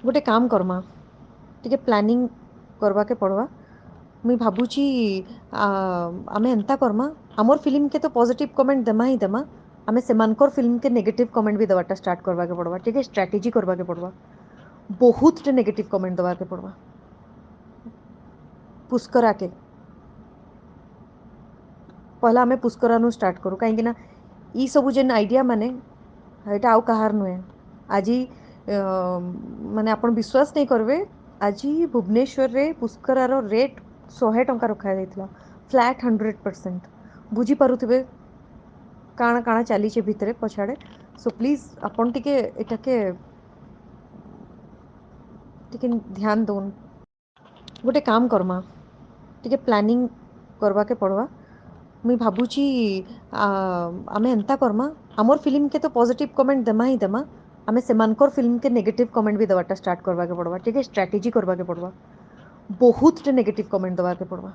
गोटे काम करमा टिके प्लानिंग करवा के पड़वा। मुई भाबुची आमे एंता करमा आमर फिल्म के तो पॉजिटिव कमेंट देमा ही देमा। आमे सेमानकर फिल्म के नेगेटिव कमेंट भी देवाटा स्टार्ट करवा के पड़वा। ठीक है, स्ट्रेटेजी करवा के पड़वा। बहुत टे नेगेटिव कमेंट देवा के पड़वा। पुष्करा के पहला आमे पुष्करानु स्टार्ट करू कहीं ना ई सबु जेन आइडिया माने एटा आउ कहार नुहे। आज माने आपण विश्वास नहीं करबे। आज भुवनेश्वर रे पुष्करार रेट 100 टंका रखा जाइथिला, फ्लैट 100%। बुझी पारुथिबे काଣା काଣା चलीचे भितरे पछाड़े। सो प्लीज आपण टिके एटाके टिके ध्यान दोन। गोटे काम करमा टिके प्लानिंग करवा के पड़वा। मुई भाबुची आमे एंता करमा आमर फिल्म के तो पॉजिटिव कमेंट देमा ही देमा। आमे सेमानकर फिल्म के नेगेटिव कमेंट भी देवाटा स्टार्ट करवा के पड़वा। ठीक है, स्ट्रेटेजी करवा के पड़वा। बहुत टे नेगेटिव कमेंट देवा के पड़वा।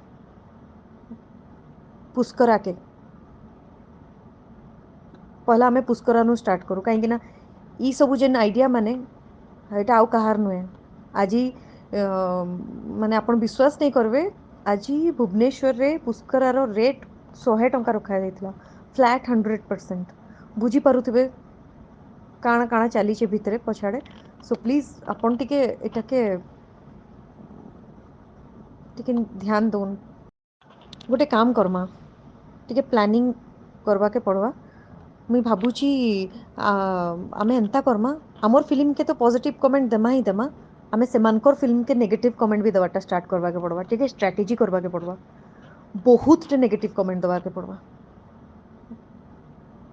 पुष्करा के पहला आमे पुष्करानु स्टार्ट करू कहीं ना ई सबु जेन आइडिया माने एटा आउ कहार नुहे। आज माने आपण विश्वास नहीं करबे। आज भुवनेश्वर रे पुष्करार रेट 100 टंका रखा जाइथिला, फ्लैट 100%। बुझी पारुथिबे काଣା काଣା चलीचे भितरे पछाड़े। सो प्लीज आपण टिके एटाके टिके ध्यान दोन। गोटे काम करमा टिके प्लानिंग करवा के पड़वा। मुई भाबुची आमे एंता करमा आमर फिल्म के तो पॉजिटिव कमेंट देमा ही देमा। आमे सेमानकर फिल्म के नेगेटिव कमेंट भी देवाटा स्टार्ट करवा के पड़वा। ठीक है, स्ट्रेटेजी करवा के पड़वा। बहुत टे नेगेटिव कमेंट देवा के पड़वा।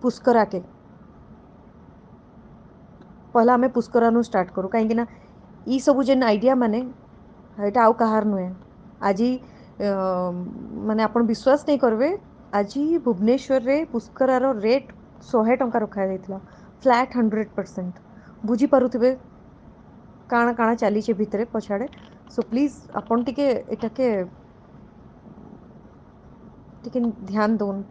पुष्करा के पहला आमे पुष्करानु स्टार्ट करू कहीं ना ई सबु जेन आइडिया माने एटा आउ कहार नुहे। आज माने आपण विश्वास नहीं करबे। आज भुवनेश्वर रे पुष्करार रेट 100 टंका रखा जाइथिला, फ्लैट 100%। बुझी पारुथिबे काଣା काଣା चलीचे भितरे पछाड़े। सो प्लीज आपण टिके एटाके टिके ध्यान दोन।